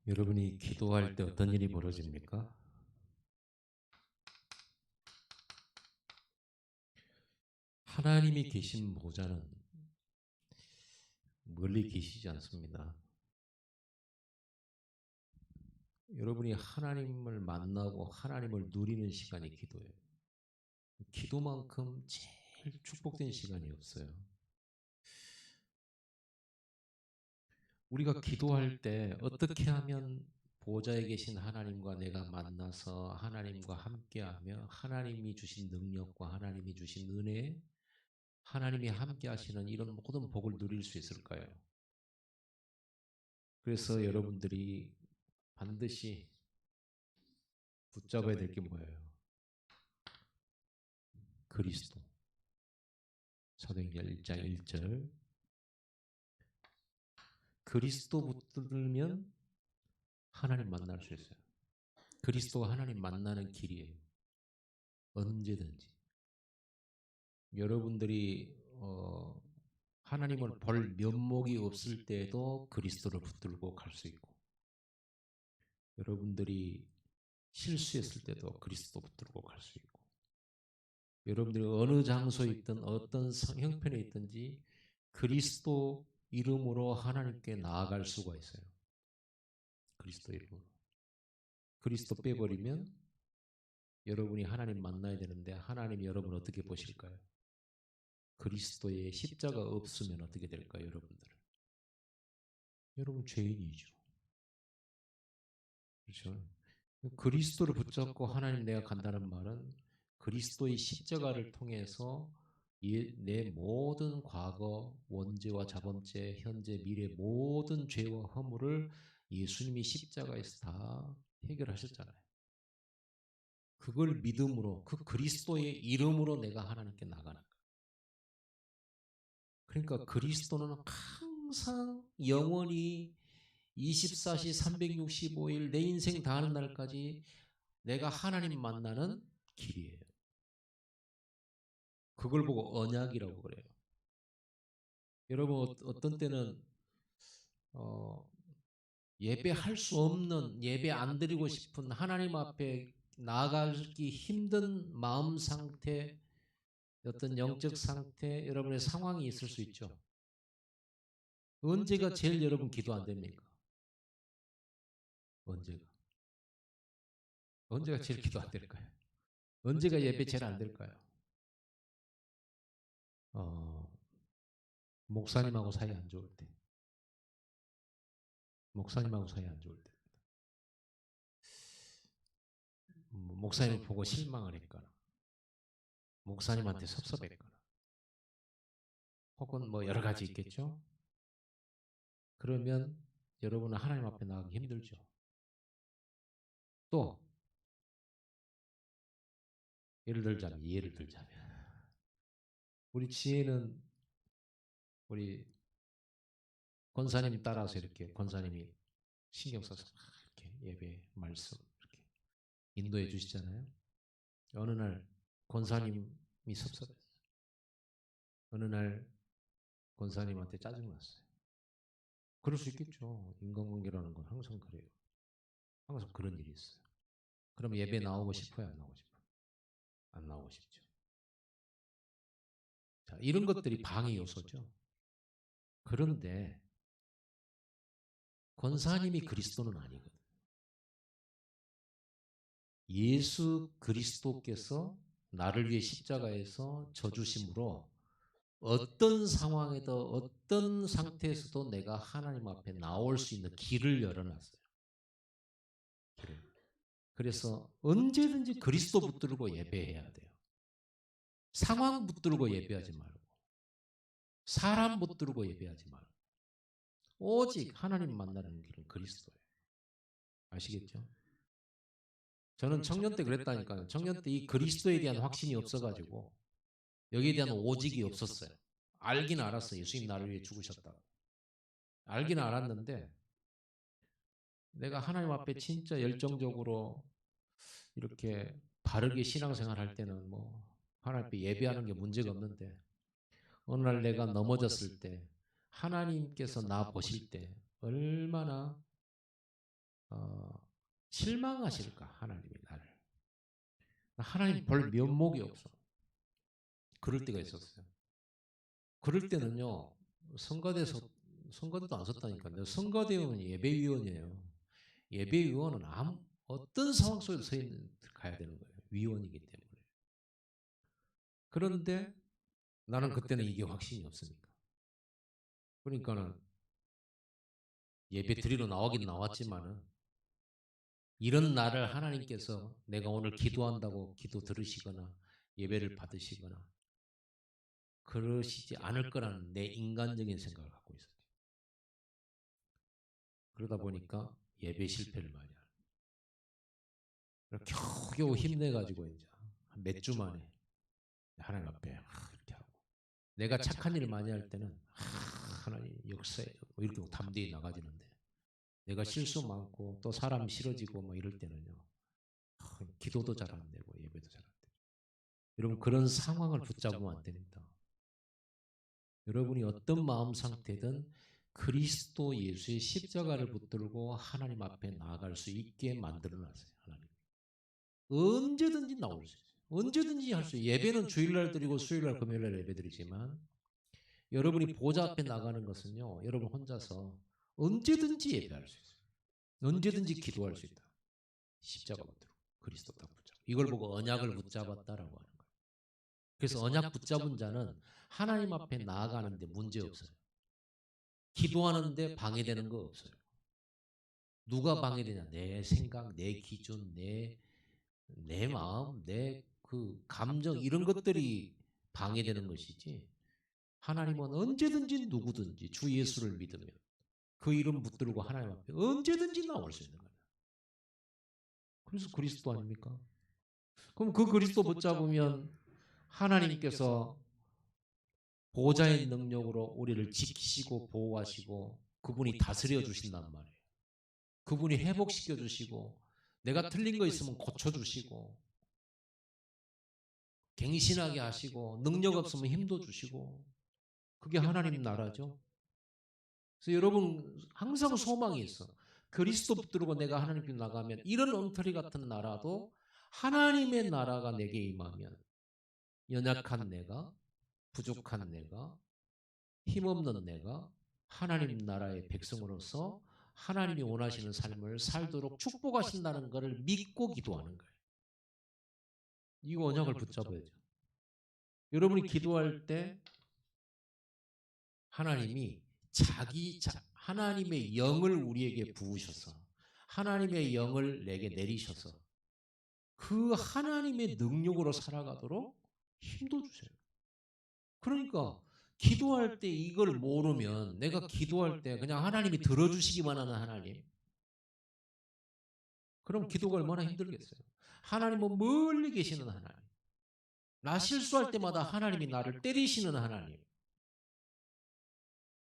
여러분이 기도할 때 어떤 일이 벌어집니까? 하나님이 계신 보좌는 멀리 계시지 않습니다. 여러분이 하나님을 만나고 하나님을 누리는 시간이 기도예요. 기도만큼 제일 축복된 시간이 없어요. 우리가 기도할 때 어떻게 하면 보좌에 계신 하나님과 내가 만나서 하나님과 함께하며 하나님이 주신 능력과 하나님이 주신 은혜, 하나님이 함께 하시는 이런 모든 복을 누릴 수 있을까요? 그래서 여러분들이 반드시 붙잡아야 될 게 뭐예요? 그리스도. 사도행전 1장 1절. 그리스도 붙들면 하나님 만날 수 있어요. 그리스도가 하나님 만나는 길이에요. 언제든지. 여러분들이 하나님을 볼 면목이 없을 때에도 그리스도를 붙들고 갈 수 있고, 여러분들이 실수했을 때도 그리스도 붙들고 갈 수 있고, 여러분들이 어느 장소에 있든 어떤 형편에 있든지 그리스도 이름으로 하나님께 나아갈 수가 있어요. 그리스도 이름으로. 그리스도 빼버리면 여러분이 하나님 만나야 되는데 하나님이 여러분 어떻게 보실까요? 그리스도의 십자가 없으면 어떻게 될까요, 여러분들? 여러분 죄인이죠. 그렇죠? 그리스도를 붙잡고 하나님 내가 간다는 말은 그리스도의 십자가를 통해서 내 모든 과거, 원죄와 자범죄, 현재, 미래 모든 죄와 허물을 예수님이 십자가에서 다 해결하셨잖아요. 그걸 믿음으로 그 그리스도의 이름으로 내가 하나님께 나가는 거예요. 그러니까 그리스도는 항상 영원히 24시 365일 내 인생 다하는 날까지 내가 하나님 만나는 길이에요. 그걸 보고 언약이라고 그래요. 여러분 어떤 때는 어, 예배할 수 없는, 예배 안 드리고 싶은, 하나님 앞에 나아가기 힘든 마음 상태, 어떤 영적 상태, 여러분의 상황이 있을 수 있죠. 언제가 제일 여러분 기도 안 됩니까? 언제가? 언제가 제일 기도 안 될까요? 언제가 예배 제일 안 될까요? 어, 목사님하고 사이 안 좋을 때. 목사님하고 사이 안 좋을 때. 목사님을 보고 실망을 했거나, 목사님한테 섭섭했거나, 혹은 뭐 여러 가지 있겠죠? 그러면 여러분은 하나님 앞에 나가기 힘들죠. 또, 예를 들자면, 우리 지혜는 우리 권사님 따라서 이렇게 권사님이 신경 써서 이렇게 예배 말씀 이렇게 인도해 주시잖아요. 어느 날 권사님이 섭섭했어요. 어느 날 권사님한테 짜증났어요. 그럴 수 있겠죠. 인간관계라는 건 항상 그래요. 항상 그런 일이 있어요. 그럼 예배 나오고 싶어요? 안 나오고 싶어요? 안 나오고 싶죠. 자, 이런 것들이 방해 요소죠. 그런데 권사님이 그리스도는 아니거든. 예수 그리스도께서 나를 위해 십자가에서 져주심으로 어떤 상황에도 어떤 상태에서도 내가 하나님 앞에 나올 수 있는 길을 열어놨어요. 길을. 그래서 언제든지 그리스도 붙들고 예배해야 돼요. 상황 붙들고 예배하지 말고, 사람 붙들고 예배하지 말고, 오직 하나님 만나는 길은 그리스도예요. 아시겠죠? 저는 청년 때 그랬다니까요. 청년 때 이 그리스도에 대한 확신이 없어가지고 여기에 대한 오직이 없었어요. 알긴 알았어요. 예수님 나를 위해 죽으셨다고. 알긴 알았는데 내가 하나님 앞에 진짜 열정적으로 이렇게 바르게 신앙생활 할 때는 뭐 하나님 앞에 예배하는 게 문제가 없는데 어느 날 내가 넘어졌을 때 하나님께서 나 보실 때 얼마나 어, 실망하실까 하나님이 나를. 하나님 볼 면목이 없어. 그럴 때가 있었어요. 그럴 때는요. 성가대에서 성가대도 안 섰다니까요. 성가대원은 예배위원이에요. 예배위원은 어떤 상황 속에서 가야 되는 거예요. 위원이기 때문에. 그런데 나는 그때는 이게 확신이 없으니까. 그러니까는 예배 드리러 나오긴 나왔지만은 이런 나를 하나님께서 내가 오늘 기도한다고 기도 들으시거나 예배를 받으시거나 그러시지 않을 거라는 내 인간적인 생각을 갖고 있었죠. 그러다 보니까 예배 실패를 많이 하는. 겨우겨우 힘내가지고 이제 몇 주 만에 하나님 앞에 이렇게 하고 내가 착한 일을 많이 할 때는 하나님 역사에 뭐 이렇게 담대히 나가지는데 내가 실수 많고 또 사람 싫어지고 뭐 이럴 때는요 기도도 잘 안 되고 예배도 잘 안 되고 여러분 그런 상황을 붙잡으면 안 됩니다. 여러분이 어떤 마음 상태든 그리스도 예수의 십자가를 붙들고 하나님 앞에 나아갈 수 있게 만들어놨어요. 하나님. 언제든지 나올 수 있어요. 언제든지 할 수 있어요. 예배는 주일날 드리고 수요일날 금요일날 예배 드리지만 여러분이 보좌 앞에 나가는 것은요. 여러분 혼자서 언제든지 예배할 수 있어요. 언제든지 기도할 수 있다. 십자가 붙들고 그리스도 딱 붙잡고 이걸 보고 언약을 붙잡았다라고 하는 거예요. 그래서 언약 붙잡은 자는 하나님 앞에 나아가는데 문제 없어요. 기도하는데 방해되는 거 없어요. 누가 방해되냐? 내 생각, 내 기준, 내 마음, 내 그 감정 이런 것들이 방해되는 것이지. 하나님은 언제든지 누구든지 주 예수를 믿으면 그 이름 붙들고 하나님 앞에 언제든지 나올 수 있는 거예요. 그래서 그리스도 아닙니까? 그럼 그 그리스도 붙잡으면 하나님께서 보좌의 능력으로 우리를 지키시고 보호하시고 그분이 다스려 주신단 말이에요. 그분이 회복시켜 주시고 내가 틀린 거 있으면 고쳐 주시고 갱신하게 하시고 능력 없으면 힘도 주시고 그게 하나님 나라죠. 그래서 여러분 항상 소망이 있어. 그리스도 붙들고 내가 하나님께 나가면 이런 엉터리 같은 나라도 하나님의 나라가 내게 임하면 연약한 내가 부족한 내가 힘없는 내가 하나님 나라의 백성으로서 하나님이 원하시는 삶을 살도록 축복하신다는 것을 믿고 기도하는 거예요. 이 언약을 붙잡아야죠. 여러분이 기도할 때 하나님이 하나님의 영을 우리에게 부으셔서 하나님의 영을 내게 내리셔서 그 하나님의 능력으로 살아가도록 힘도 주세요. 그러니까 기도할 때 이걸 모르면 내가 기도할 때 그냥 하나님이 들어주시기만 하는 하나님 그럼 기도가 얼마나 힘들겠어요. 하나님은 멀리 계시는 하나님 나 실수할 때마다 하나님이 나를 때리시는 하나님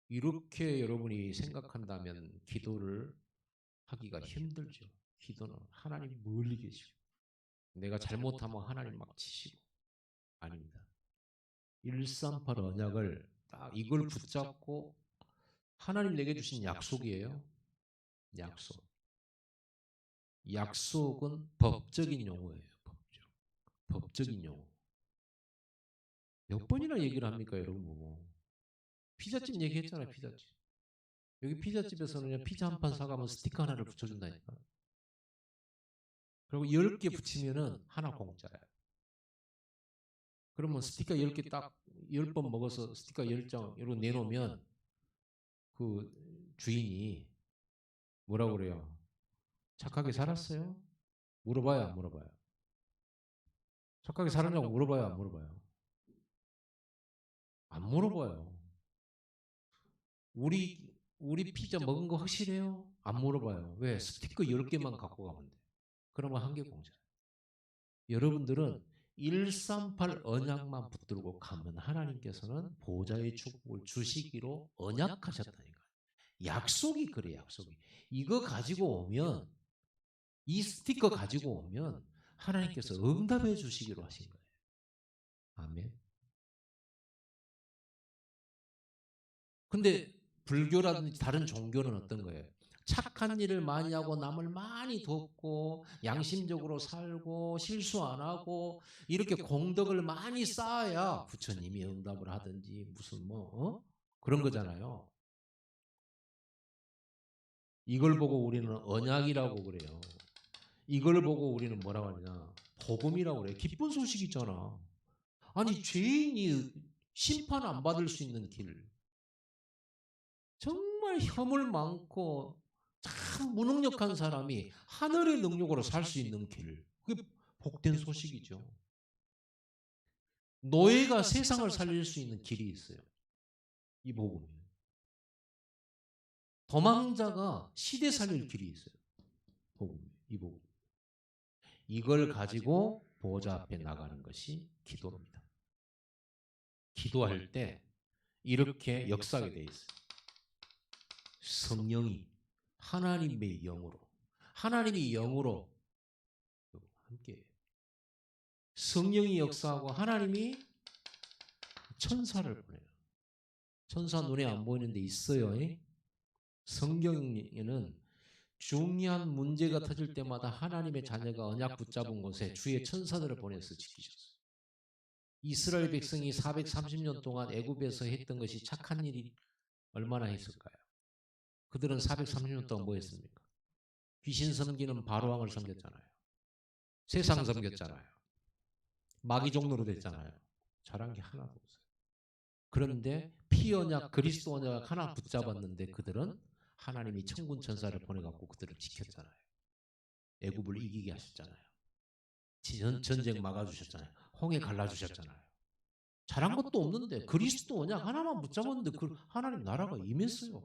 이렇게 여러분이 생각한다면 기도를 하기가 힘들죠. 기도는 하나님 멀리 계시고 내가 잘못하면 하나님 막 치시고 아닙니다. 138 언약을 딱 이걸 붙잡고 하나님 내게 주신 약속이에요. 약속. 약속은 법적인 용어예요. 법적인 용어. 몇 번이나 얘기를 합니까 여러분? 피자집 얘기했잖아요. 피자집. 여기 피자집에서는 피자 한 판 사가면 스티커 하나를 붙여준다니까. 그리고 10개 붙이면은 하나 공짜야. 그러면 스티커 10개 딱 10번 먹어서 스티커 10장 이렇게 내놓으면 그 주인이 뭐라고 그래요? 착하게 살았어요? 물어봐요, 안 물어봐요? 착하게 살았냐고 물어봐요, 안 물어봐요? 안 물어봐요. 우리 피자 먹은 거 확실해요? 안 물어봐요. 왜? 스티커 10개만 갖고 가면 돼. 그러면 한 개 공짜. 여러분들은 138 언약만 붙들고 가면 하나님께서는 보좌의 축복을 주시기로 언약하셨다니까. 약속이 그래, 약속이. 이거 가지고 오면, 이 스티커 가지고 오면 하나님께서 응답해 주시기로 하신 거예요. 아멘. 근데 불교라든지 다른 종교는 어떤 거예요? 착한 일을 많이 하고 남을 많이 돕고 양심적으로 살고 실수 안 하고 이렇게 공덕을 많이 쌓아야 부처님이 응답을 하든지 무슨 그런 거잖아요. 이걸 보고 우리는 언약이라고 그래요. 이걸 보고 우리는 뭐라고 하냐? 복음이라고 그래. 기쁜 소식이잖아. 아니 죄인이 심판 안 받을 수 있는 길, 정말 혐을 많고 참 무능력한 사람이 하늘의 능력으로 살 수 있는 길, 그게 복된 소식이죠. 노예가 세상을 살릴 수 있는 길이 있어요. 이 복음이. 도망자가 시대 살릴 길이 있어요. 복음, 이 복음. 이걸 가지고 보좌 앞에 나가는 것이 기도입니다. 기도할 때 이렇게 역사하게 돼 있어요. 성령이 하나님의 영으로, 하나님이 영으로 함께 성령이 역사하고 하나님이 천사를 보내요. 천사 눈에 안 보이는데 있어요. 성경에는 중요한 문제가 터질 때마다 하나님의 자녀가 언약 붙잡은 곳에 주의 천사들을 보내서 지키셨어요. 이스라엘 백성이 430년 동안 애굽에서 했던 것이 착한 일이 얼마나 했을까요? 그들은 430년 동안 뭐 했습니까? 귀신 섬기는 바로왕을 섬겼잖아요. 세상 섬겼잖아요. 마귀 종로로 됐잖아요. 잘한 게 하나도 없어요. 그런데 피 언약, 그리스도 언약 하나 붙잡았는데 그들은 하나님이 천군 천사를 보내갖고 그들을 지켰잖아요. 애굽을 이기게 하셨잖아요. 전쟁 막아주셨잖아요. 홍해 갈라주셨잖아요. 잘한 것도 없는데 그리스도 언약 하나만 붙잡았는데 그 하나님 나라가 임했어요.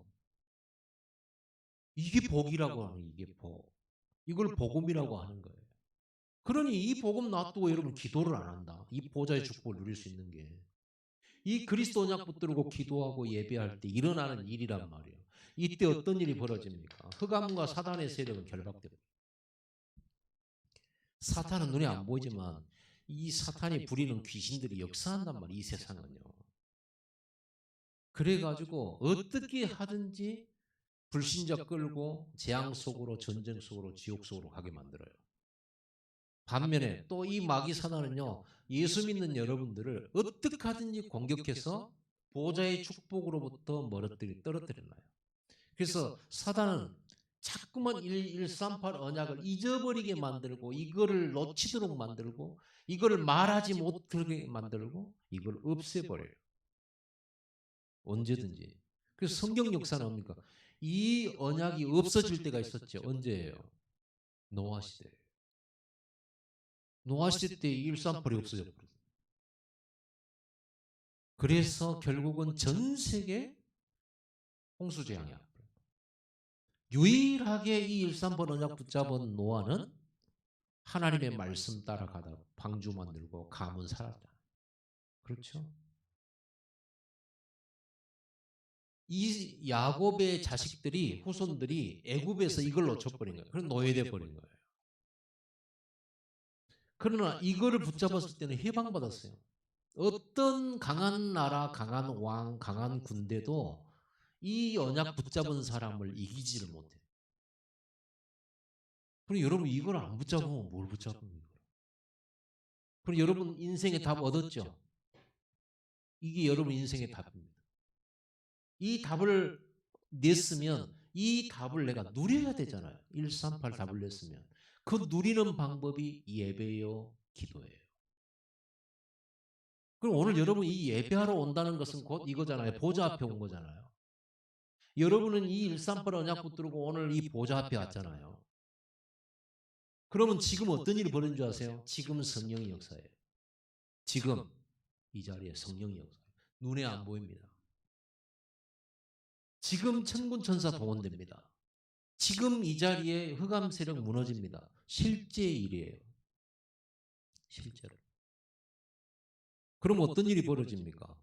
이게 복이라고 하는, 이게 복. 이걸 복음이라고 하는 거예요. 그러니 이 복음 놔두고 여러분 기도를 안 한다. 이 보좌의 축복을 누릴 수 있는 게 이 그리스도 언약 붙들고 기도하고 예배할 때 일어나는 일이란 말이에요. 이때 어떤 일이 벌어집니까? 흑암과 사단의 세력은 결박됩니다. 사탄은 눈에 안 보이지만 이 사탄이 부리는 귀신들이 역사한단 말이에요. 이 세상은요. 그래가지고 어떻게 하든지 불신자 끌고 재앙 속으로, 전쟁 속으로, 지옥 속으로 가게 만들어요. 반면에 또 이 마귀 사단은요, 예수 믿는 여러분들을 어떻게 하든지 공격해서 보좌의 축복으로부터 떨어뜨려놔요. 그래서 사단은 자꾸만 1138 언약을 잊어버리게 만들고, 이거를 놓치도록 만들고, 이거를 말하지 못하게 만들고, 이걸 없애버려요. 언제든지. 그래서 성경 역사는 뭡니까? 이 언약이 없어질 때가 있었죠. 언제예요? 노아 시대. 노아 시대 때 138이 없어졌거든요. 그래서 결국은 전 세계 홍수재앙이야. 유일하게 이 138 언약 붙잡은 노아는 하나님의 말씀 따라가다 방주 만들고 가문 살았다. 그렇죠? 이 야곱의 자식들이, 후손들이 애굽에서 이걸 놓쳐버린 거예요. 그래서 노예돼 버린 거예요. 그러나 이거를 붙잡았을 때는 해방받았어요. 어떤 강한 나라, 강한 왕, 강한 군대도 이 언약 붙잡은 사람을 이기지를 못해. 그럼 여러분 이걸 안 붙잡으면 뭘 붙잡습니까? 그럼 여러분 인생의 답 얻었죠? 이게 여러분 인생의 답입니다. 이 답을 냈으면 이 답을 내가 누려야 되잖아요. 138 답을 냈으면. 그 누리는 방법이 예배요, 기도예요. 그럼 오늘 여러분 이 예배하러 온다는 것은 곧 이거잖아요. 보좌 앞에 온 거잖아요. 여러분은 이 138 언약 붙들고 오늘 이 보좌 앞에 왔잖아요. 그러면 지금 어떤 일이 벌어진 줄 아세요? 지금 성령이 역사예요. 지금 이 자리에 성령이 역사예요. 눈에 안 보입니다. 지금 천군 천사 동원됩니다. 지금 이 자리에 흑암 세력 무너집니다. 실제 일이에요. 실제로. 그럼 어떤 일이 벌어집니까?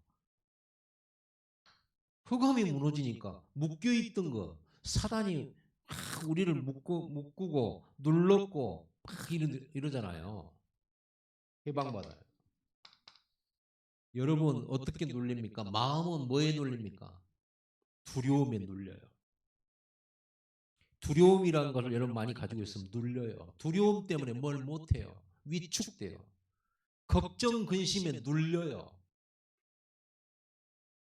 흑암이 무너지니까 묶여있던 거, 사단이 막 우리를 묶고 눌렀고 막 이러잖아요. 해방받아요. 여러분 어떻게 눌립니까? 마음은 뭐에 눌립니까? 두려움에 눌려요. 두려움이라는 것을 여러분 많이 가지고 있으면 눌려요. 두려움 때문에 뭘 못해요. 위축돼요. 걱정, 근심에 눌려요.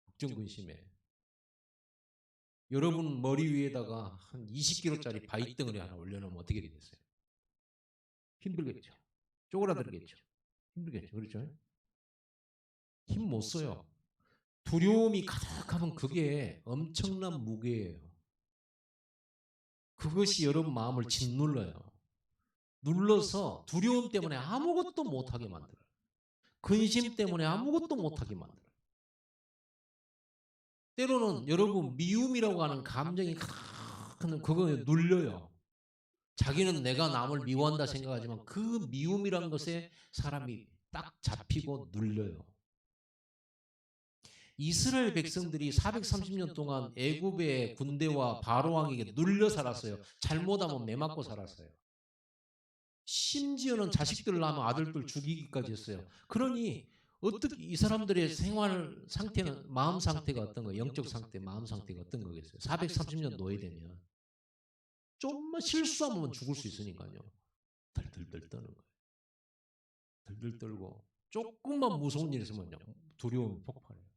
걱정, 근심에. 여러분 머리 위에다가 한 20kg짜리 바위덩어리 하나 올려놓으면 어떻게 되겠어요? 힘들겠죠. 쪼그라들겠죠. 힘들겠죠. 그렇죠? 힘 못 써요. 두려움이 가득하면 그게 엄청난 무게예요. 그것이 여러분 마음을 짓눌러요. 눌러서 두려움 때문에 아무것도 못하게 만들어요. 근심 때문에 아무것도 못하게 만들어요. 때로는 여러분 미움이라고 하는 감정이 큰 그거 눌려요. 자기는 내가 남을 미워한다 생각하지만 그 미움이란 것에 사람이 딱 잡히고 눌려요. 이스라엘 백성들이 430년 동안 애굽의 군대와 바로 왕에게 눌려 살았어요. 잘못하면 매 맞고 살았어요. 심지어는 자식들 낳으면 아들들 죽이기까지 했어요. 그러니 어떻게 이 사람들의 생활 상태는 마음 상태가 어떤 거예요? 영적 상태, 마음 상태가 어떤 거겠어요? 430년 노예되면 좀만 실수하면 죽을 수 있으니까요. 덜덜덜 떠는 거예요. 덜덜 떨고 조금만 무서운 일 있으면요. 두려움이 폭발해요.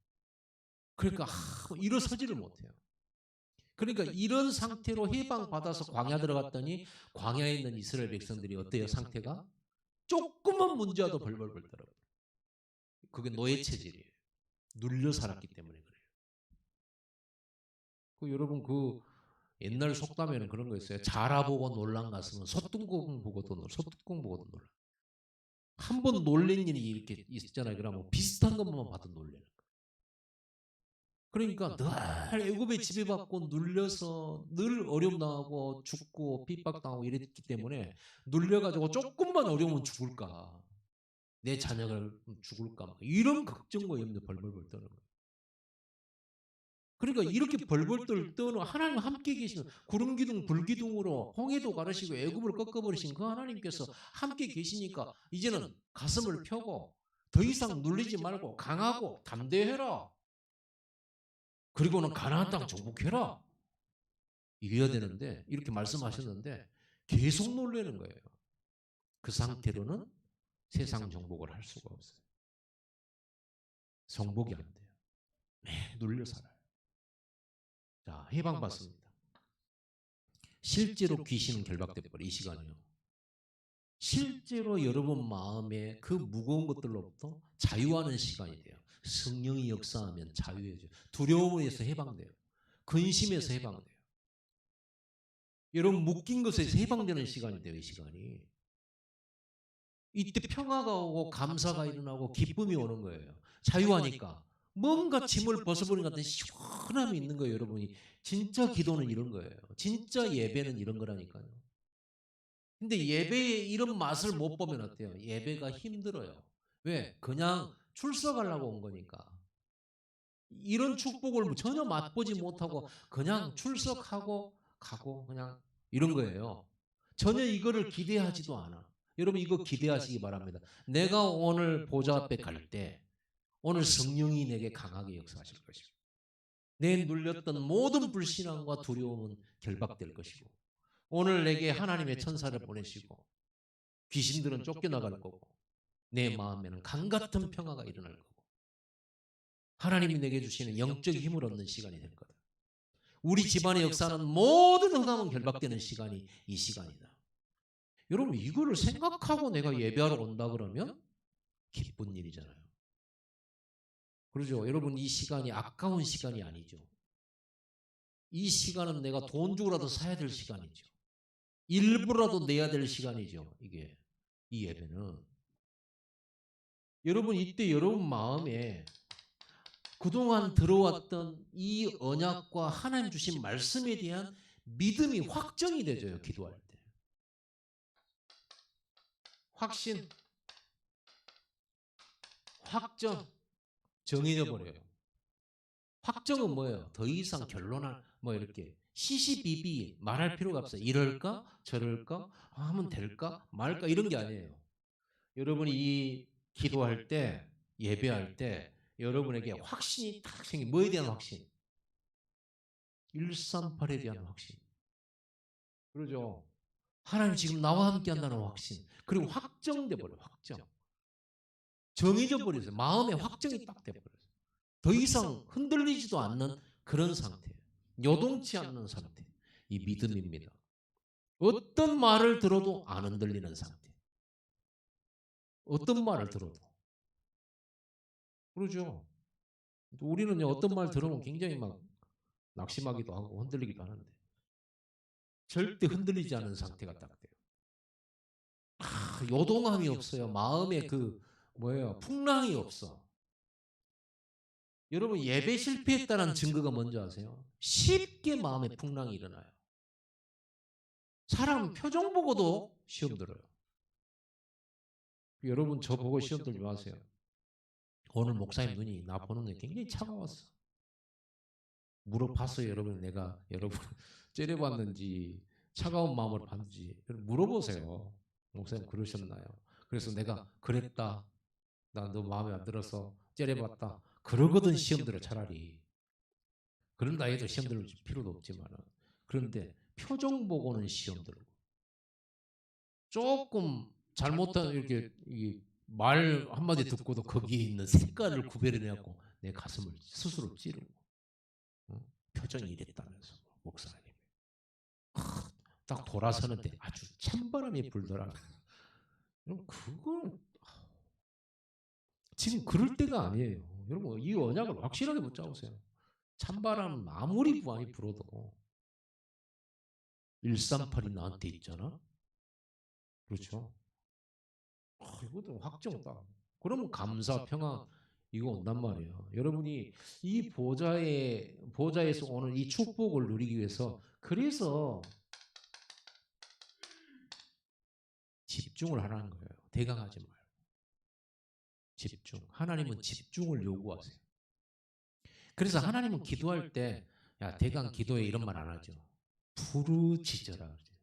그러니까 일어서지를 못해요. 그러니까 이런 상태로 해방받아서 광야 들어갔더니 광야에 있는 이스라엘 백성들이 어때요? 상태가? 조금만 문제와도 벌벌벌 떨어요. 그게 노예 체질이에요. 눌려 살았기 때문에 그래요. 여러분 옛날 속담에는 그런 거 있어요. 자라보고 놀란 가슴은 소뚜껑 보고도 놀라. 한 번 놀란 일이 이렇게 있잖아요. 그러면 비슷한 것만 봐도 놀래는 거예요. 그러니까 늘 애굽에 지배받고 눌려서 늘 어려움 당하고 죽고 핍박당하고 이랬기 때문에 눌려가지고 조금만 어려우면 죽을까. 내 자녀가 죽을까. 이런 걱정과 염려 벌벌벌 떠는 거예요. 그러니까 이렇게 벌벌 떠는 하나님 함께 계시는 구름 기둥 불 기둥으로 홍해도 가르시고 애굽을 꺾어버리신 그 하나님께서 함께 계시니까 이제는 가슴을 펴고 더 이상 눌리지 말고 강하고 담대해라. 그리고는 가나안 땅 정복해라. 이래야 되는데 이렇게 말씀하셨는데 계속 놀라는 거예요. 그 상태로는 세상 정복을 할 수가 없어요. 정복이 안 돼요. 눌려 살아요. 자, 해방받습니다. 실제로 귀신은 결박돼 버려 이 시간이요. 실제로 여러분 마음에 그 무거운 것들로부터 자유하는 시간이 돼요. 성령이 역사하면 자유해져요. 두려움에서 해방돼요. 근심에서 해방돼요. 여러분 묶인 것에서 해방되는 시간이 돼요. 이 시간이. 이때 평화가 오고 감사가 일어나고 기쁨이 오는 거예요. 자유하니까. 뭔가 짐을 벗어버린 것 같은 시원함이 있는 거예요. 여러분이. 진짜 기도는 이런 거예요. 진짜 예배는 이런 거라니까요. 근데 예배의 이런 맛을 못 보면 어때요? 예배가 힘들어요. 왜? 그냥 출석하려고 온 거니까. 이런 축복을 전혀 맛보지 못하고 그냥 출석하고 가고 그냥 이런 거예요. 전혀 이거를 기대하지도 않아. 여러분 이거 기대하시기 바랍니다. 내가 오늘 보좌 앞에 갈 때 오늘 성령이 내게 강하게 역사하실 것이고 내 눌렸던 모든 불신앙과 두려움은 결박될 것이고 오늘 내게 하나님의 천사를 보내시고 귀신들은 쫓겨나갈 거고 내 마음에는 강같은 평화가 일어날 거고 하나님이 내게 주시는 영적 힘을 얻는 시간이 될 거다. 우리 집안의 역사는 모든 흑암은 결박되는 시간이 이 시간이다. 여러분 이거를 생각하고 내가 예배하러 온다 그러면 기쁜 일이잖아요. 그러죠. 여러분 이 시간이 아까운 시간이 아니죠. 이 시간은 내가 돈 주고라도 사야 될 시간이죠. 일부라도 내야 될 시간이죠. 이게 이 예배는. 여러분 이때 여러분 마음에 그동안 들어왔던 이 언약과 하나님 주신 말씀에 대한 믿음이 확정이 되죠. 기도할 때. 확신, 확정, 정해져 버려요. 확정은 뭐예요? 더 이상 결론을 뭐 이렇게 시시비비 말할 필요가 없어요. 이럴까? 저럴까? 하면 될까? 말까? 이런 게 아니에요. 여러분이 이 기도할 때, 예배할 때 여러분에게 확신이 딱 생겨. 뭐에 대한 확신? 138에 대한 확신. 그러죠. 하나님 지금 나와 함께 한다는 확신. 그리고 확정돼 버려요. 확정. 정해져 버렸어요. 마음의 확정이 딱 돼 버렸어요. 더 이상 흔들리지도 않는 그런 상태. 요동치 않는 상태. 이 믿음입니다. 어떤 말을 들어도 안 흔들리는 상태. 어떤 말을 들어도. 그러죠. 우리는요, 어떤 말 들으면 굉장히 막 낙심하기도 하고 흔들리기도 하는데 절대 흔들리지 않은 상태가 딱 돼요. 요동함이 없어요. 마음에 그 뭐예요? 풍랑이 없어. 여러분 예배 실패했다는 증거가 뭔지 아세요? 쉽게 마음에 풍랑이 일어나요. 사람 표정 보고도 시험 들어요. 여러분 저 보고 시험 들지 마세요. 오늘 목사님 눈이 나 보는 눈이 굉장히 차가웠어. 물어봤어요. 여러분 내가 여러분 째려봤는지 차가운 마음으로 봤는지 물어보세요. 목사님 그러셨나요? 그래서 내가 그랬다. 나 너 마음에 안 들어서 째려봤다. 그러거든 시험 들어 차라리. 그런다 해도 시험 들을 필요도 없지만 그런데 표정 보고는 시험 들고 조금 잘못한 이렇게 말 한마디 듣고도 거기에 있는 색깔을 구별해내고 내 가슴을 스스로 찌르고 표정이 이랬다면서 목사님 딱 돌아서는데 아주 찬바람이 불더라. 그럼 그건 지금 그럴 때가 아니에요. 여러분 이 언약을 확실하게 붙잡으세요. 찬바람 아무리 많이 불어도 138이 나한테 있잖아. 그렇죠. 이것도 확정다. 그러면 감사, 평안 이거 온단 말이에요. 여러분이 이 보좌에서 오는 이 축복을 누리기 위해서 그래서 집중을 하라는 거예요. 대강하지 말고 집중. 하나님은 집중을 요구하세요. 그래서 하나님은 기도할 때 야, 대강 기도해 이런 말 안 하죠. 부르짖어라 그러죠.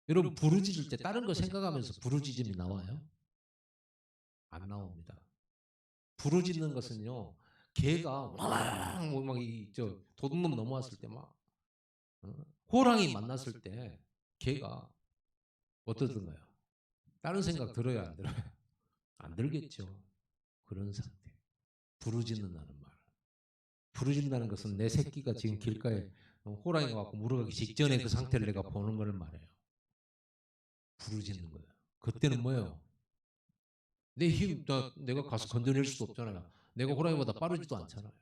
여러분 부르짖을 때 다른 거 생각하면서 부르짖음이 나와요? 안 나옵니다. 부르짖는 것은요. 개가 막이저 도둑놈 넘어왔을 때 막 호랑이 만났을 때 개가 어떠든가요? 다른 생각 들어야 안 들어요? 안 들겠죠. 그런 상태. 부르짖는다는 말. 부르짖는다는 것은 내 새끼가 지금 길가에 호랑이가 와서 물어가기 직전에 그 상태를 내가 보는 걸 말해요. 부르짖는 거예요. 그때는 뭐예요? 내 힘, 내가 가서 건져낼 수도 없잖아요. 내가 호랑이보다 빠르지도 않잖아요.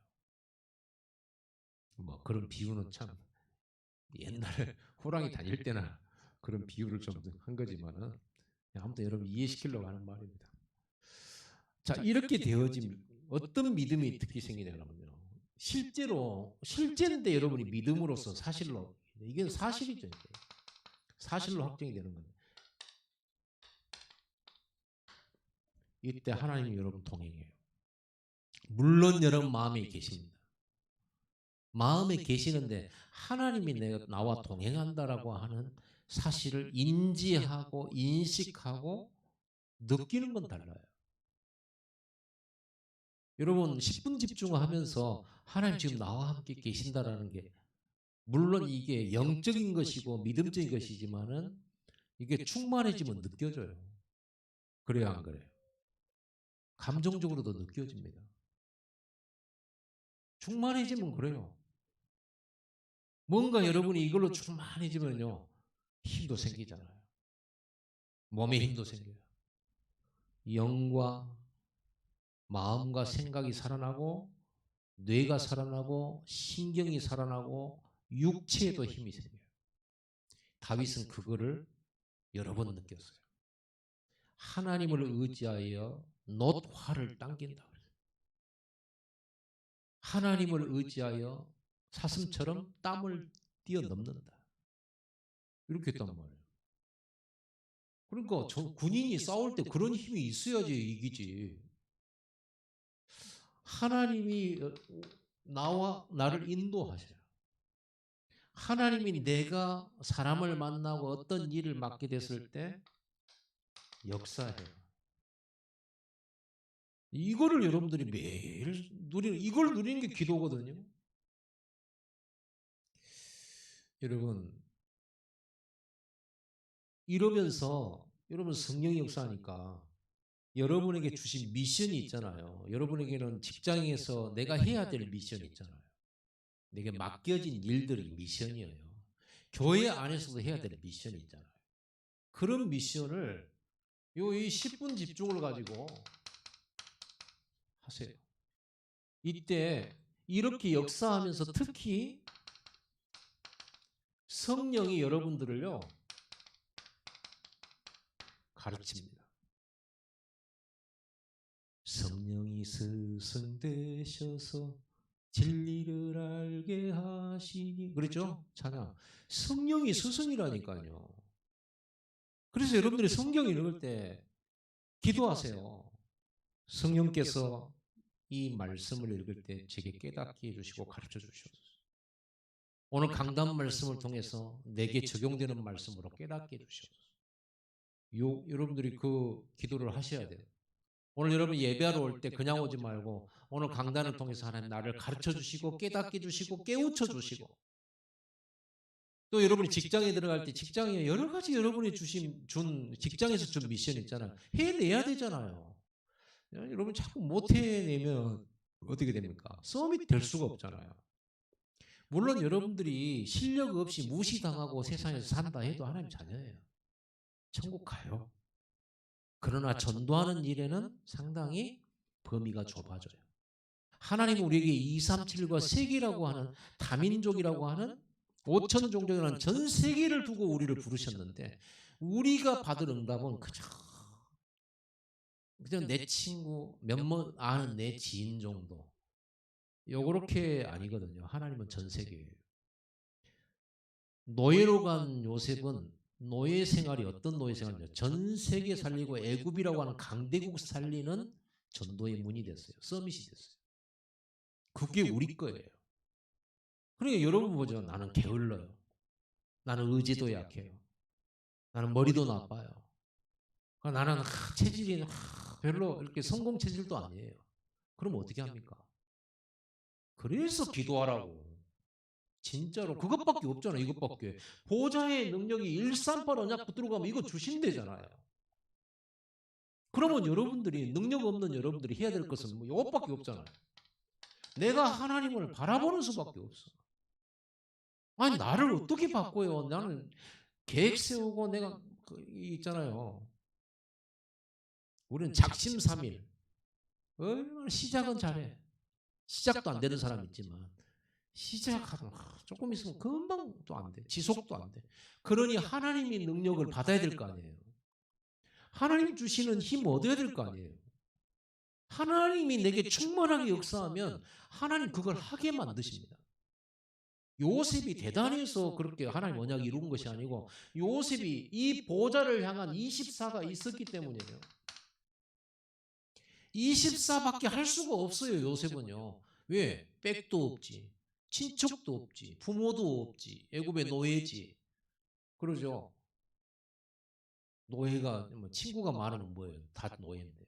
뭐 그런 비유는 참 옛날에 호랑이 다닐 때나 그런 비유를 좀 한 거지만은 아무튼 여러분 이해시키려고 하는 말입니다. 자 이렇게 되어진 어떤 믿음이 특히 생기냐면요. 실제인데 여러분이 믿음으로써 사실로 이게 사실이죠. 이게. 사실로 확정이 되는 거예요. 이때 하나님이 여러분 동행해요. 물론 여러분 마음에 계십니다. 마음에 계시는데 하나님이 내가 나와 동행한다라고 하는 사실을 인지하고 인식하고 느끼는 건 달라요. 여러분 10분 집중하면서 하나님 지금 나와 함께 계신다라는 게 물론 이게 영적인 것이고 믿음적인 것이지만은 이게 충만해지면 느껴져요. 그래요 안 그래요? 감정적으로도 느껴집니다. 충만해지면 그래요. 뭔가 여러분이 이걸로 충만해지면요. 힘도 생기잖아요. 몸에 힘도 생겨요. 영과 마음과 생각이 살아나고 뇌가 살아나고 신경이 살아나고 육체에도 힘이 생겨요. 다윗은 그거를 여러 번 느꼈어요. 하나님을 의지하여 놋화를 당긴다. 하나님을 의지하여 사슴처럼 땀을 뛰어넘는다. 이렇게 했단 말이에요. 그러니까 저 군인이 싸울 때 그런 힘이 있어야지 이기지. 하나님이 나를 인도하셔요. 하나님이 내가 사람을 만나고 어떤 일을 맡게 됐을 때 역사해요. 이거를 여러분들이 매일 이걸 누리는 게 기도거든요. 여러분 이러면서 여러분 성령이 역사하니까 여러분에게 주신 미션이 있잖아요. 여러분에게는 직장에서 내가 해야 될 미션이 있잖아요. 내게 맡겨진 일들이 미션이에요. 교회 안에서도 해야 될 미션이 있잖아요. 그런 미션을 이 10분 집중을 가지고 하세요. 이때 이렇게 역사하면서 특히 성령이 여러분들을요 가르칩니다. 성령이 스승되셔서 진리를 알게 하시니 그랬죠? 찬양. 성령이 스승이라니까요. 그래서 여러분들이 성경 읽을 때 기도하세요. 성령께서 이 말씀을 읽을 때 제게 깨닫게 해주시고 가르쳐 주시옵소서. 오늘 강단 말씀을 통해서 내게 적용되는 말씀으로 깨닫게 해주시옵소서. 여러분들이 그 기도를 하셔야 돼요. 오늘 여러분 예배하러 올 때 그냥 오지 말고 오늘 강단을 통해서 하나님 나를 가르쳐 주시고 깨닫게 주시고 깨우쳐 주시고 또 여러분이 직장에 들어갈 때 직장에 여러 가지 여러분이 준 직장에서 준 미션 있잖아요. 해내야 되잖아요. 여러분 자꾸 못 해내면 어떻게 됩니까? 서밋 될 수가 없잖아요. 물론 여러분들이 실력 없이 무시당하고 세상에서 산다 해도 하나님 자녀예요. 천국 가요. 그러나 전도하는 일에는 상당히 범위가 좁아져요. 하나님은 우리에게 237과 세계라고 하는 다민족이라고 하는 5천 종족이라는 전 세계를 두고 우리를 부르셨는데 우리가 받을 응답은 그냥 내 친구 몇몇 아는 내 지인 정도 요렇게 아니거든요. 하나님은 전 세계예요. 노예로 간 요셉은 노예 생활이 어떤 노예 생활이냐? 전 세계 살리고 애굽이라고 하는 강대국 살리는 전도의 문이 됐어요. 서밋이 됐어요. 그게 우리 거예요. 그러니까 여러분 보죠. 나는 게을러요. 나는 의지도 약해요. 나는 머리도 나빠요. 나는 체질이 별로 이렇게 성공 체질도 아니에요. 그럼 어떻게 합니까? 그래서 기도하라고. 진짜로 그것밖에 없잖아요. 이것밖에. 보좌의 능력이 138 언약 붙들고 가면 이거 주신대잖아요. 그러면 여러분들이 능력 없는 여러분들이 해야 될 것은 뭐 이것밖에 없잖아요. 내가 하나님을 바라보는 수밖에 없어. 아니 나를 어떻게 바꿔요? 나는 계획 세우고 내가 있잖아요. 우리는 작심삼일. 얼마나 시작은 잘해. 시작도 안 되는 사람 있지만 시작하면 조금 있으면 금방 또 안 돼. 지속도 안 돼. 그러니 하나님의 능력을 받아야 될 거 아니에요. 하나님 주시는 힘 얻어야 될 거 아니에요. 하나님이 내게 충만하게 역사하면 하나님 그걸 하게 만드십니다. 요셉이 대단해서 그렇게 하나님 언약을 이룬 것이 아니고 요셉이 이 보좌를 향한 24가 있었기 때문이에요. 24밖에 할 수가 없어요. 요셉은요. 왜? 백도 없지. 친척도 없지. 부모도 없지. 애굽의 노예지. 그러죠. 노예가 뭐 친구가 많으면 뭐예요? 다 노예인데.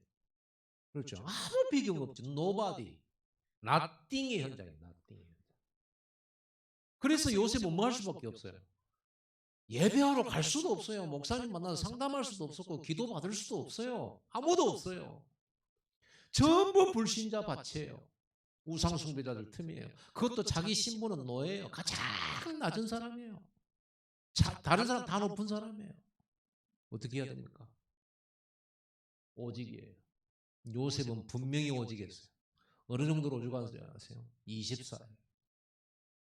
그렇죠. 아무 비경 없지. nobody. nothing의 현장이에요. nothing의 현장. 그래서 요셉은 뭐 할 수밖에 없어요. 예배하러 갈 수도 없어요. 목사님 만나서 상담할 수도 없었고 기도 받을 수도 없어요. 아무도 없어요. 전부 불신자 밭이에요. 우상 숭배자들 틈이에요. 그것도 자기 신분은 노예예요. 가장 낮은 사람이에요. 다른 사람 다 높은 사람이에요. 어떻게 해야 됩니까? 오직이에요. 요셉은 분명히 오직했어요. 어느 정도로 오직한지 아세요? 24예요.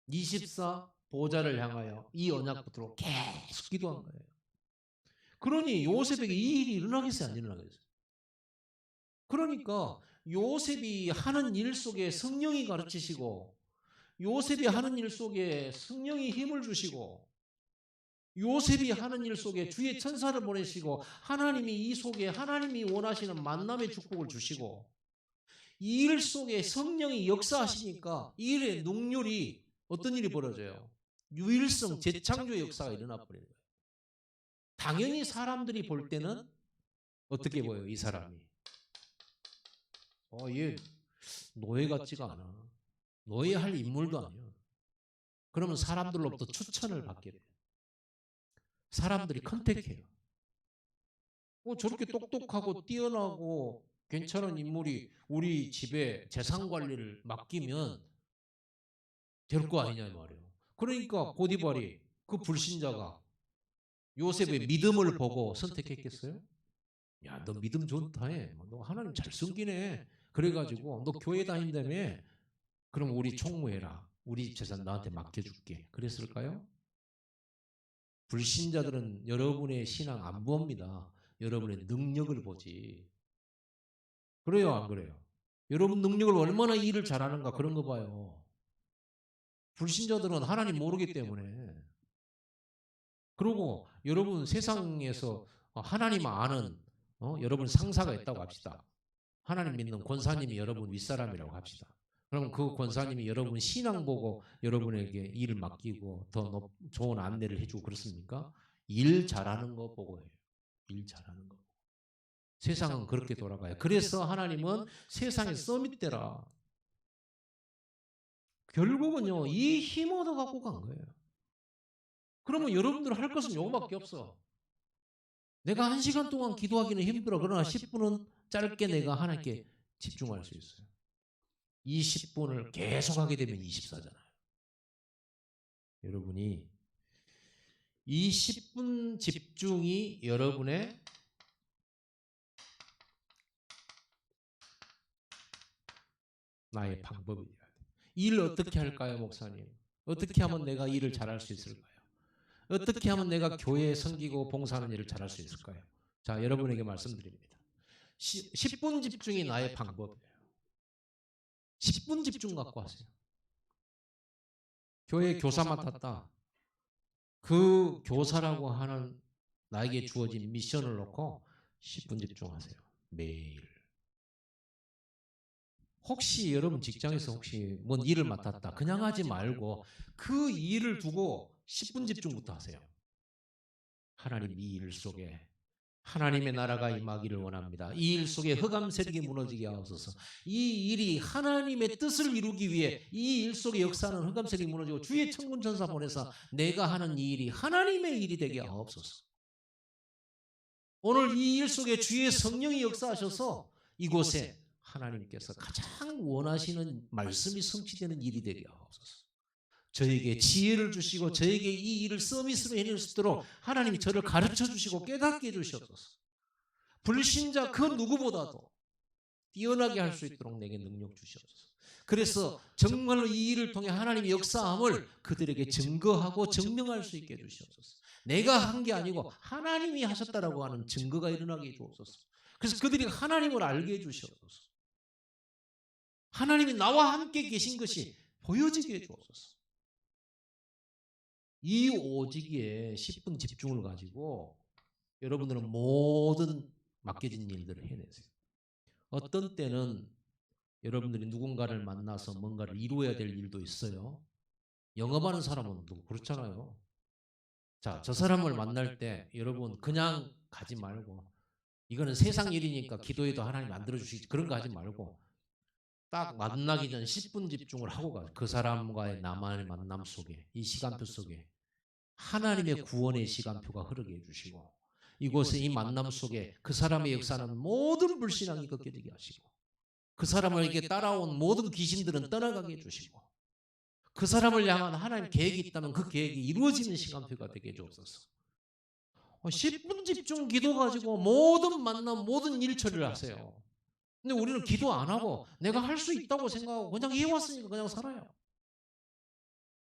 24 보좌를 향하여 이 언약 붙들고 계속 기도한 거예요. 그러니 요셉에게 이 일이 일어나겠어요? 안 일어나겠어요? 그러니까 요셉이 하는 일 속에 성령이 가르치시고 요셉이 하는 일 속에 성령이 힘을 주시고 요셉이 하는 일 속에 주의 천사를 보내시고 하나님이 이 속에 하나님이 원하시는 만남의 축복을 주시고 이 일 속에 성령이 역사하시니까 이 일의 능률이 어떤 일이 벌어져요? 유일성 재창조의 역사가 일어나 버려요. 당연히 사람들이 볼 때는 어떻게 보여요? 이 사람이 얘 노예 같지가 않아. 노예할 인물도 아니야. 그러면 사람들로부터 추천을 받게 돼요. 사람들이 컨택해요. 저렇게 똑똑하고 뛰어나고 괜찮은 인물이 우리 집에 재산 관리를 맡기면 될 거 아니냐 말이에요. 그러니까 보디발이 그 불신자가 요셉의 믿음을 보고 선택했겠어요? 야, 너 믿음 좋다 해. 너 하나님 잘 섬기네. 그래가지고 너 교회 다닌다며. 그럼 우리 총무해라. 우리 재산 나한테 맡겨줄게. 그랬을까요? 불신자들은 여러분의 신앙 안 봅니다. 여러분의 능력을 보지. 그래요, 안 그래요? 여러분 능력을 얼마나 일을 잘하는가 그런 거 봐요. 불신자들은 하나님 모르기 때문에. 그리고 여러분 세상에서 하나님 아는 여러분 상사가 있다고 합시다. 하나님 믿는 권사님이 여러분 윗사람이라고 합시다. 그럼 그 권사님이 여러분 신앙 보고 여러분에게 일을 맡기고 더 좋은 안내를 해주고 그렇습니까? 일 잘하는 거 보고 해요. 일 잘하는 거. 세상은 그렇게 돌아가요. 그래서 하나님은 세상에 서밋되라. 결국은요, 이 힘 얻어 갖고 간 거예요. 그러면 여러분들 할 것은 요거밖에 없어. 내가 1시간 동안 기도하기는 힘들어. 그러나 10분은 짧게 내가 하나님께 집중할 수 있어요. 20분을 계속 하게 되면 24잖아요. 여러분이 20분 집중이 여러분의 나의 방법이에요. 일을 어떻게 할까요, 목사님? 어떻게 하면 내가 일을 잘할 수 있을까요? 어떻게 하면 내가 교회에 섬기고 봉사하는 일을 잘할 수 있을까요? 자, 여러분에게 말씀드립니다. 10분 집중이 나의 방법이에요. 10분 집중 갖고 하세요. 교회 교사 맡았다. 그 교사라고 하는 나에게 주어진 미션을 놓고 10분 집중하세요. 매일. 혹시 여러분 직장에서 혹시 뭔 일을 맡았다. 그냥 하지 말고 그 일을 두고 10분 집중부터 하세요. 하나님 이 일 속에 하나님의 나라가 임하기를 원합니다. 이 일 속에 흑암 세력이 무너지게 하옵소서. 이 일이 하나님의 뜻을 이루기 위해 이 일 속에 역사하는 흑암 세력이 무너지고 주의 천군 천사 보내서 내가 하는 이 일이 하나님의 일이 되게 하옵소서. 오늘 이 일 속에 주의 성령이 역사하셔서 이곳에 하나님께서 가장 원하시는 말씀이 성취되는 일이 되게 하옵소서. 저에게 지혜를 주시고 저에게 이 일을 서밋으로 해낼 수 있도록 하나님이 저를 가르쳐 주시고 깨닫게 해주시옵소서. 불신자 그 누구보다도 뛰어나게 할 수 있도록 내게 능력 주시옵소서. 그래서 정말로 이 일을 통해 하나님의 역사함을 그들에게 증거하고 증명할 수 있게 해주시옵소서. 내가 한 게 아니고 하나님이 하셨다라고 하는 증거가 일어나게 해주옵소서. 그래서 그들이 하나님을 알게 해주시옵소서. 하나님이 나와 함께 계신 것이 보여지게 해주옵소서. 이 오직에 10분 집중을 가지고 여러분들은 모든 맡겨진 일들을 해내세요. 어떤 때는 여러분들이 누군가를 만나서 뭔가를 이루어야 될 일도 있어요. 영업하는 사람은 그렇잖아요. 자, 저 사람을 만날 때 여러분 그냥 가지 말고 이거는 세상 일이니까 기도해도 하나님 만들어주시지 그런 거 하지 말고 딱 만나기 전 10분 집중을 하고 가요. 그 사람과의 나만의 만남 속에 이 시간표 속에 하나님의 구원의 시간표가 흐르게 해주시고 이곳에 이 만남 속에 그 사람의 역사는 모든 불신앙이 꺾여지게 하시고 그 사람에게 따라온 모든 귀신들은 떠나가게 해주시고 그 사람을 향한 하나님 계획이 있다면 그 계획이 이루어지는 시간표가 되게 해주옵소서. 10분 집중 기도 가지고 모든 만남 모든 일 처리를 하세요. 근데 우리는 기도 안 하고 내가 할 수 있다고 생각하고 그냥 해왔으니까 그냥 살아요.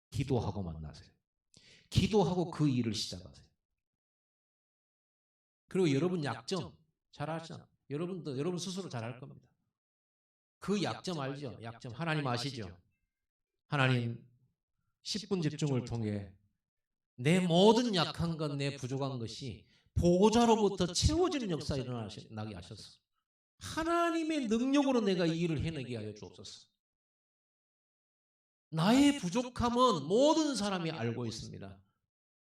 기도하고 만나세요. 기도하고 그 일을 시작하세요. 그리고 여러분 약점 잘 아시잖아요. 여러분도 여러분 스스로 잘 알 겁니다. 그 약점 알죠? 약점 하나님 아시죠? 하나님 10분 집중을 통해 내 모든 약한 것, 내 부족한 것이 보호자로부터 채워지는 역사 일어나게 하셔서 하나님의 능력으로 내가 이 일을 해내게 하여 주옵소서. 나의 부족함은 모든 사람이 알고 있습니다.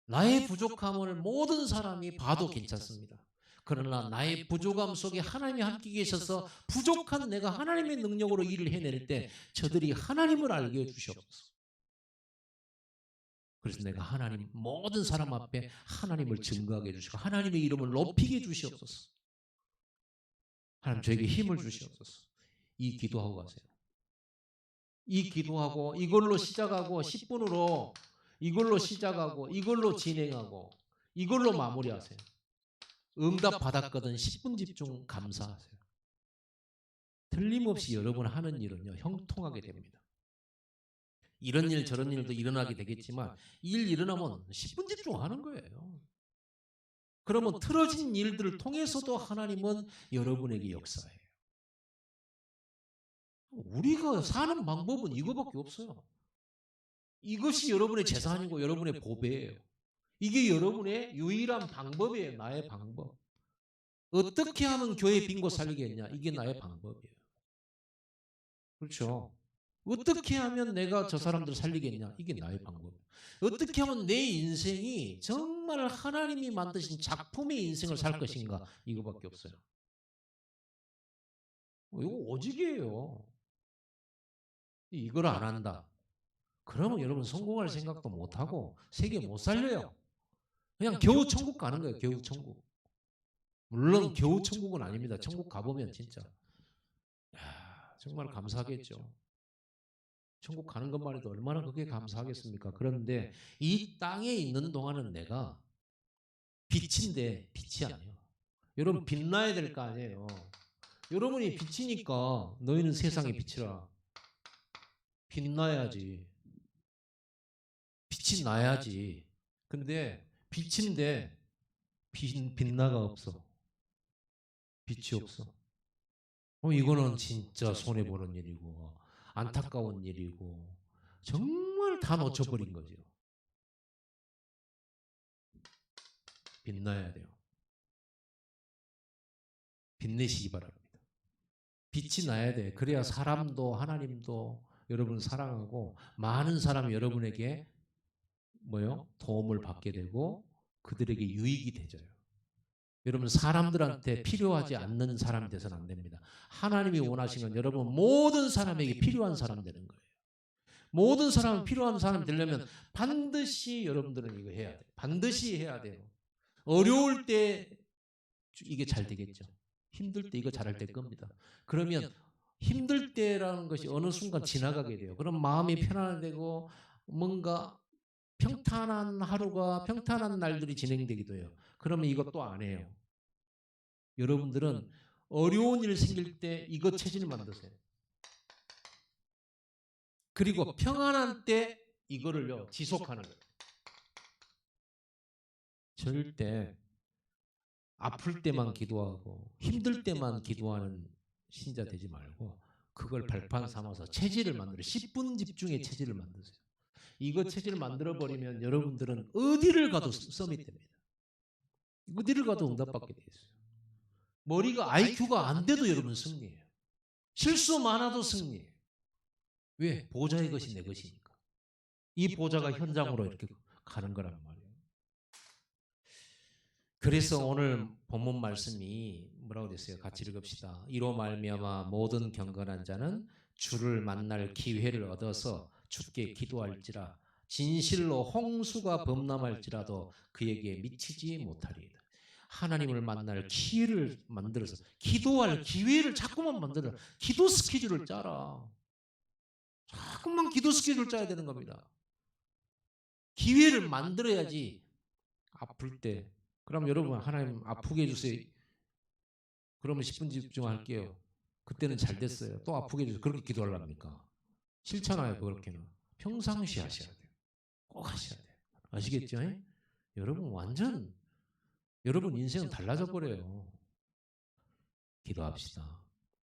나의 부족함을 모든 사람이 봐도 괜찮습니다. 그러나 나의 부족함 속에 하나님이 함께 계셔서 부족한 내가 하나님의 능력으로 일을 해낼 때 저들이 하나님을 알게 해주시옵소서. 그래서 내가 하나님 모든 사람 앞에 하나님을 증거하게 해주시고 하나님의 이름을 높이게 해주시옵소서. 하나님 저에게 힘을 주시옵소서. 이 기도하고 가세요. 이 기도하고 이걸로 시작하고 10분으로 이걸로 시작하고 이걸로 진행하고 이걸로 마무리하세요. 응답 받았거든 10분 집중 감사하세요. 틀림없이 여러분 하는 일은요 형통하게 됩니다. 이런 일 저런 일도 일어나게 되겠지만 일 일어나면 10분 집중하는 거예요. 그러면 틀어진 일들을 통해서도 하나님은 여러분에게 역사해요. 우리가 사는 방법은 이거밖에 없어요. 이것이 여러분의 재산이고 여러분의 보배예요. 이게 여러분의 유일한 방법이에요. 나의 방법. 어떻게 하면 교회 빈곳 살리겠냐? 이게 나의 방법이에요. 그렇죠? 어떻게 하면 내가 저 사람들 살리겠냐? 이게 나의 방법. 어떻게 하면 내 인생이 정말 하나님이 만드신 작품의 인생을 살 것인가? 이거밖에 없어요. 이거 오직이에요. 이걸 안 한다. 그러면 여러분 성공할 생각도 못하고 세계 못 살려요. 그냥 겨우 천국 가는 거예요. 겨우 천국. 물론 겨우 천국은 아닙니다. 천국 가보면 진짜 정말 감사하겠죠. 천국 가는 것만 해도 얼마나 그게 감사하겠습니까? 그런데 이 땅에 있는 동안은 내가 빛인데 빛이 아니에요. 여러분 빛나야 될 거 아니에요. 여러분이 빛이니까 너희는 세상의 빛이라. 빛나야지. 빛이 나야지. 근데 빛인데 빛나가 없어. 빛이 없어. 이거는 진짜 손해보는 일이고 안타까운 일이고 정말 다 놓쳐버린 거죠. 빛나야 돼요. 빛내시기 바랍니다. 빛이 나야 돼. 그래야 사람도 하나님도 여러분을 사랑하고 많은 사람이 여러분에게 도움을 받게 되고 그들에게 유익이 되져요. 여러분 사람들한테 필요하지 않는 사람이 돼서는 안 됩니다. 하나님이 원하신 건 여러분 모든 사람에게 필요한 사람 되는 거예요. 모든 사람은 필요한 사람 되려면 반드시 여러분들은 이거 해야 돼요. 반드시 해야 돼요. 어려울 때 이게 잘 되겠죠. 힘들 때 이거 잘할 때 겁니다. 그러면 힘들 때라는 것이 어느 순간 지나가게 돼요. 그럼 마음이 편안해지고 뭔가 평탄한 하루가 평탄한 날들이 진행되기도 해요. 그러면 이것도 안 해요. 여러분들은 어려운 일 생길 때 이것 체질 만드세요. 그리고 평안한 때 이거를요 지속하는 거예요. 절대 아플 때만 기도하고 힘들 때만 기도하는 신자 되지 말고 그걸 발판 삼아서 체질을 만들어 10분 집중의 체질을 만드세요. 이거 체질을 만들어버리면 여러분들은 어디를 가도 서밋됩니다. 어디를 가도 응답받게 돼 있어요. 머리가 IQ가 안 돼도 여러분 승리해요. 실수 많아도 승리해요. 왜? 보좌의 것이 내 것이니까. 이 보좌가 현장으로 이렇게 가는 거란 말이에요. 그래서 오늘 본문 말씀이 뭐라고 됐어요? 같이 읽읍시다. 이로 말미암아 모든 경건한 자는 주를 만날 기회를 얻어서 주께 기도할지라 진실로 홍수가 범람할지라도 그에게 미치지 못하리이다. 하나님을 만날 기회를 만들어서 기도할 기회를 자꾸만 만들어. 기도 스케줄을 짜라. 자꾸만 기도 스케줄을 짜야 되는 겁니다. 기회를 만들어야지 아플 때 그럼 여러분 하나님 아프게 해주세요. 그러면 10분 집중할게요. 그때는 잘 됐어요. 또 아프게 해주세요. 그렇게 기도하려합니까? 싫잖아요. 그렇게는. 평상시 하셔야 돼요. 꼭 하셔야 돼요. 아시겠죠? 여러분 완전 여러분 인생은 달라져 버려요. 기도합시다.